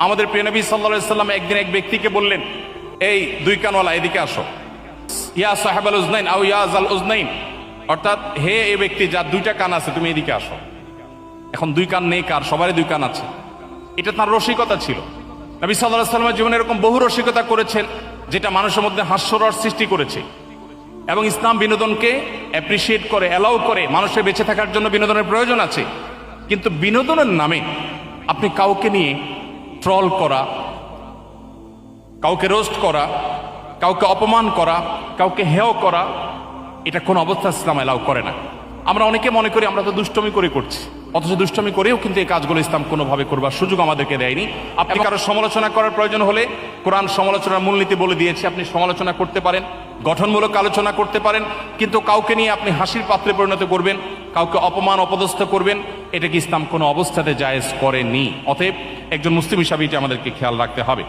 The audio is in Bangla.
আমাদের প্রিয় নবী সাল্লাল্লাহু আলাইহি ওয়াসাল্লাম একদিন এক ব্যক্তিকে বললেন, এই দুই কানওয়ালা এদিকে আসো, ইয়া সাহেবাল উজনাইন আও ইয়া জাল উজনাইন, অর্থাৎ হে এই ব্যক্তি যার দুইটা কান আছে তুমি এদিকে আসো। এখন দুই কান নেই কার? সবারই দুই কান আছে। এটা তার রসিকতা ছিল। নবী সাল্লাল্লাহু আলাইহি ওয়াসাল্লামের জীবনে এরকম বহু রসিকতা করেছেন যেটা মানুষের মধ্যে হাস্যরস সৃষ্টি করেছে, এবং ইসলাম বিনোদনকে অ্যাপ্রিসিয়েট করে, অ্যালাউ করে। মানুষের বেঁচে থাকার জন্য বিনোদনের প্রয়োজন আছে, কিন্তু বিনোদনের নামে আপনি কাউকে নিয়ে ট্রল করা, কাউকে রোস্ট করা, কাউকে অপমান করা, কাউকে হেয় করা, এটা কোন অবস্থা ইসলাম অ্যালাউ করে না। আমরা অনেকে মনে করি আমরা তো দুষ্টমি করে করছি, অথচ দুষ্টমি করেও কিন্তু এই কাজগুলো ইসলাম কোনোভাবে করবার সুযোগ আমাদেরকে দেয়নি। আপনি কারো সমালোচনা করার প্রয়োজন হলে কোরআন সমালোচনার মূলনীতি বলে দিয়েছে, আপনি সমালোচনা করতে পারেন, গঠনমূলক আলোচনা করতে পারেন, কিন্তু কাউকে নিয়ে আপনি হাসির পাত্রে পরিণত করবেন, কাউকে অপমান অপদস্থ করবেন, এটা কি ইসলাম কোনো অবস্থাতে জায়েজ করেনি। অতএব একজন মুসলিম হিসাবে এটা আমাদেরকে খেয়াল রাখতে হবে।